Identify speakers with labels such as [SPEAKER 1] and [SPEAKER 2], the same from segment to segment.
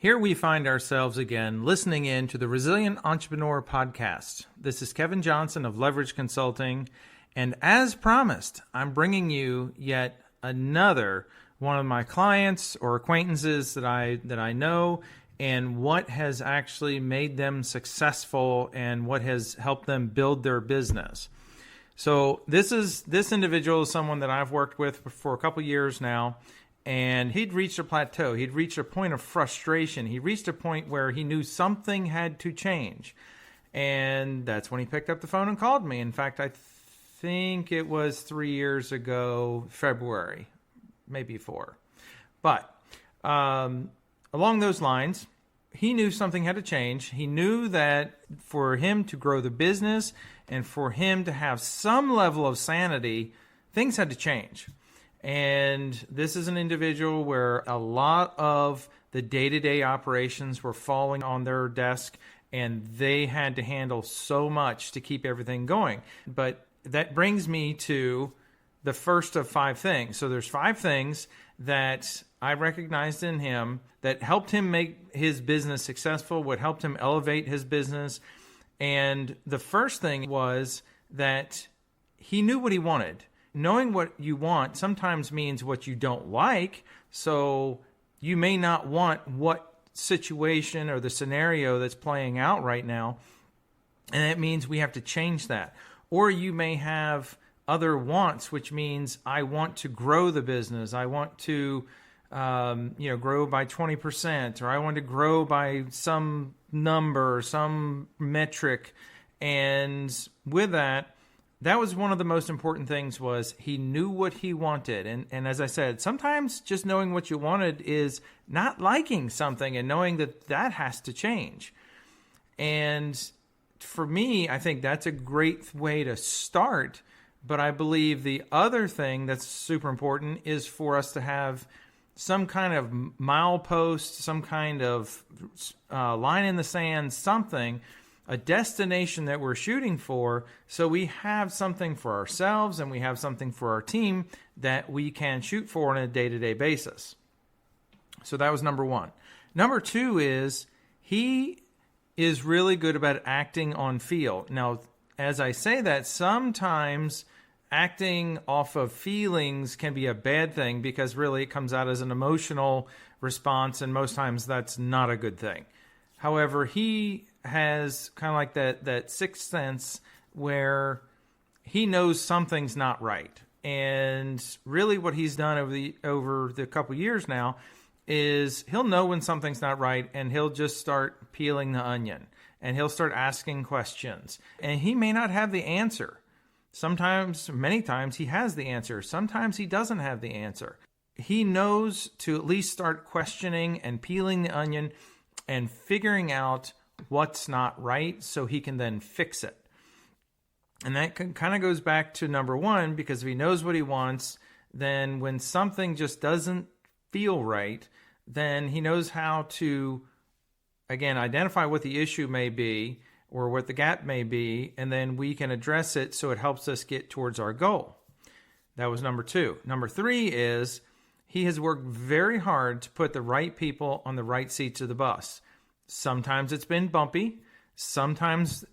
[SPEAKER 1] Here we find ourselves again listening in to the Resilient Entrepreneur Podcast. This is Kevin Johnson of Leverage Consulting, and as promised, I'm bringing you yet another one of my clients or acquaintances that I know, and what has actually made them successful and what has helped them build their business. So this individual is someone that I've worked with for a couple years now. And he'd reached a plateau. He'd reached a point of frustration. He reached a point where he knew something had to change. And that's when he picked up the phone and called me. In fact, I think it was 3 years ago, February, maybe 4. But along those lines, he knew something had to change. He knew that for him to grow the business and for him to have some level of sanity, things had to change. And this is an individual where a lot of the day-to-day operations were falling on their desk, and they had to handle so much to keep everything going. But that brings me to the first of 5 things. So there's 5 things that I recognized in him that helped him make his business successful, what helped him elevate his business. And the first thing was that he knew what he wanted. Knowing what you want sometimes means what you don't like. So you may not want what situation or the scenario that's playing out right now. And that means we have to change that. Or you may have other wants, which means I want to grow the business. I want to grow by 20%, or I want to grow by some number, some metric. And with that was one of the most important things, was he knew what he wanted. And as I said, sometimes just knowing what you wanted is not liking something and knowing that has to change. And for me, I think that's a great way to start. But I believe the other thing that's super important is for us to have some kind of milepost, some kind of line in the sand, something, a destination that we're shooting for, so we have something for ourselves and we have something for our team that we can shoot for on a day-to-day basis. So that was number 1. Number 2 is he is really good about acting on feel. Now, as I say that, sometimes acting off of feelings can be a bad thing because really it comes out as an emotional response, and most times that's not a good thing. However, he has kind of like that sixth sense where he knows something's not right. And really what he's done over the couple years now is he'll know when something's not right, and he'll just start peeling the onion, and he'll start asking questions. And he may not have the answer. Sometimes, many times, he has the answer. Sometimes he doesn't have the answer. He knows to at least start questioning and peeling the onion and figuring out what's not right so he can then fix it. And that kind of goes back to number 1, because if he knows what he wants, then when something just doesn't feel right, then he knows how to, again, identify what the issue may be or what the gap may be, and then we can address it so it helps us get towards our goal. That was number 2. Number 3 is he has worked very hard to put the right people on the right seats of the bus. Sometimes it's been bumpy. Sometimes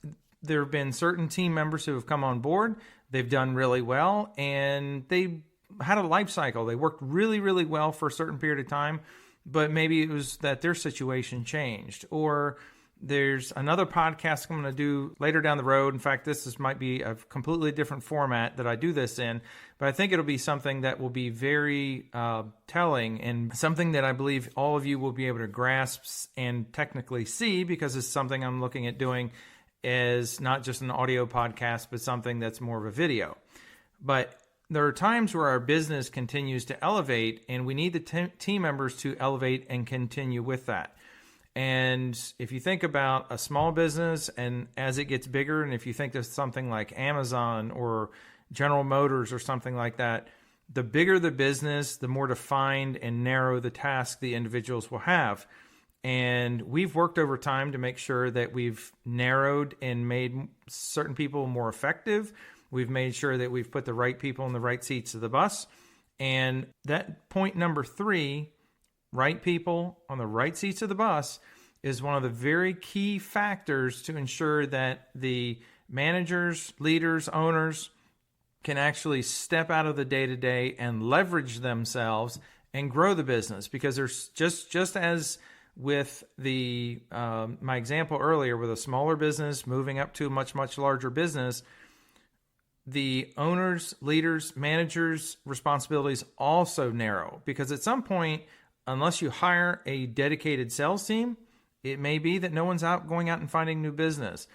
[SPEAKER 1] there have been certain team members who have come on board. They've done really well, and they had a life cycle. They worked really, really well for a certain period of time, but maybe it was that their situation changed. Or there's another podcast I'm going to do later down the road. In fact, might be a completely different format that I do this in, but I think it'll be something that will be very telling, and something that I believe all of you will be able to grasp and technically see, because it's something I'm looking at doing as not just an audio podcast, but something that's more of a video. But there are times where our business continues to elevate, and we need the team members to elevate and continue with that. And if you think about a small business, and as it gets bigger, and if you think of something like Amazon or General Motors or something like that, the bigger the business, the more defined and narrow the task the individuals will have. And we've worked over time to make sure that we've narrowed and made certain people more effective. We've made sure that we've put the right people in the right seats of the bus. And that point number 3 right people on the right seats of the bus is one of the very key factors to ensure that the managers, leaders, owners can actually step out of the day-to-day and leverage themselves and grow the business. Because there's just as with the my example earlier with a smaller business moving up to a much larger business, the owners, leaders, managers' responsibilities also narrow, because at some point, unless you hire a dedicated sales team, it may be that no one's going out and finding new business.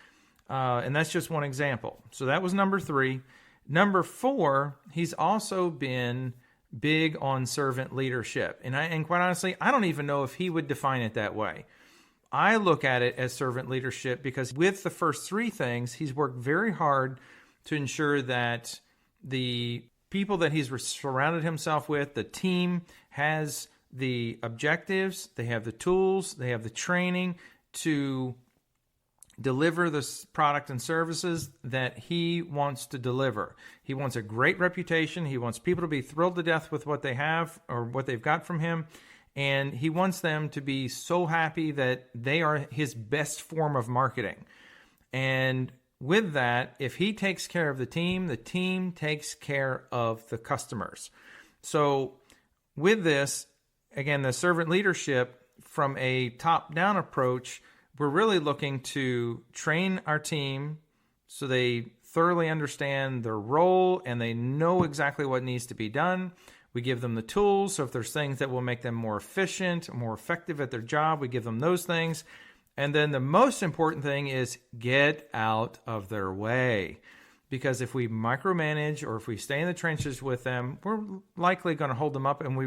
[SPEAKER 1] And that's just one example. So that was number 3. Number 4, he's also been big on servant leadership. And quite honestly, I don't even know if he would define it that way. I look at it as servant leadership because with the first 3 things, he's worked very hard to ensure that the people that he's surrounded himself with, the team, has the objectives, they have the tools, they have the training to deliver the product and services that he wants to deliver. He wants a great reputation. He wants people to be thrilled to death with what they have or what they've got from him. And he wants them to be so happy that they are his best form of marketing. And with that, if he takes care of the team takes care of the customers. So with this, again, the servant leadership from a top-down approach, we're really looking to train our team so they thoroughly understand their role and they know exactly what needs to be done. We give them the tools. So if there's things that will make them more efficient, more effective at their job, we give them those things. And then the most important thing is get out of their way. Because if we micromanage or if we stay in the trenches with them, we're likely going to hold them up. And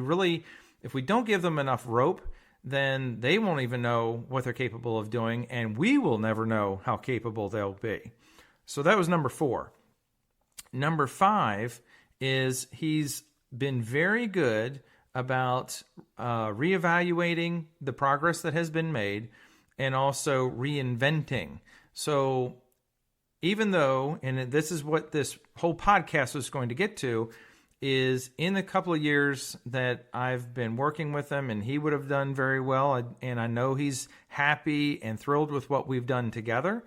[SPEAKER 1] if we don't give them enough rope, then they won't even know what they're capable of doing, and we will never know how capable they'll be. So that was number 4. Number 5 is he's been very good about reevaluating the progress that has been made and also reinventing. So even though, and this is what this whole podcast is going to get to, is in the couple of years that I've been working with him, and he would have done very well, and I know he's happy and thrilled with what we've done together.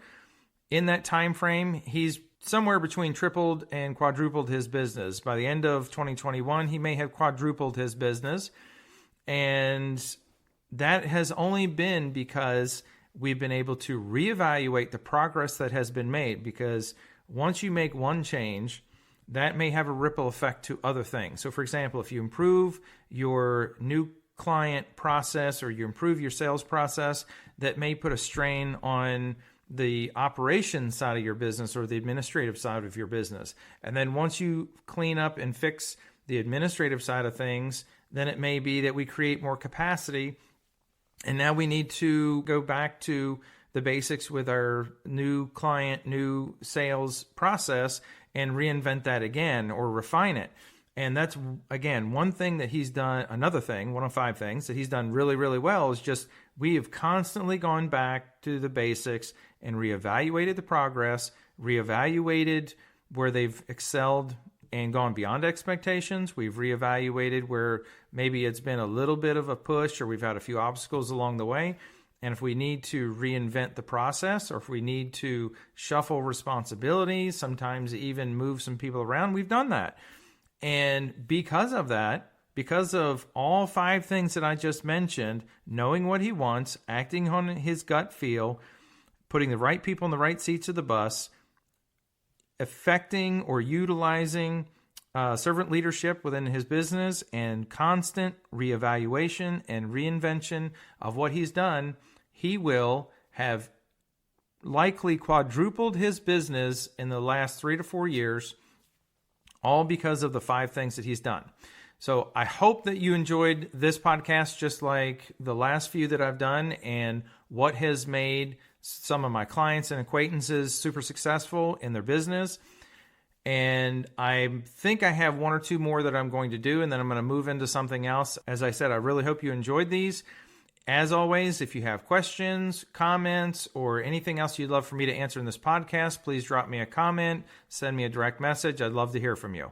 [SPEAKER 1] In that time frame, he's somewhere between tripled and quadrupled his business. By the end of 2021, he may have quadrupled his business, and that has only been because we've been able to reevaluate the progress that has been made, because once you make one change, that may have a ripple effect to other things. So for example, if you improve your new client process or you improve your sales process, that may put a strain on the operations side of your business or the administrative side of your business. And then once you clean up and fix the administrative side of things, then it may be that we create more capacity. And now we need to go back to the basics with our new client, new sales process and reinvent that again or refine it. And that's, again, one thing that he's done, another thing, one of 5 things that he's done really, really well is just we have constantly gone back to the basics and reevaluated the progress, reevaluated where they've excelled and gone beyond expectations. We've reevaluated where maybe it's been a little bit of a push or we've had a few obstacles along the way. And if we need to reinvent the process or if we need to shuffle responsibilities, sometimes even move some people around, we've done that. And because of that, because of all 5 things that I just mentioned, knowing what he wants, acting on his gut feel, putting the right people in the right seats of the bus, affecting or utilizing servant leadership within his business, and constant reevaluation and reinvention of what he's done, he will have likely quadrupled his business in the last 3 to 4 years, all because of the 5 things that he's done. So I hope that you enjoyed this podcast just like the last few that I've done and what has made some of my clients and acquaintances super successful in their business. And I think I have 1 or 2 more that I'm going to do, and then I'm going to move into something else. As I said, I really hope you enjoyed these. As always, if you have questions, comments, or anything else you'd love for me to answer in this podcast, please drop me a comment, send me a direct message. I'd love to hear from you.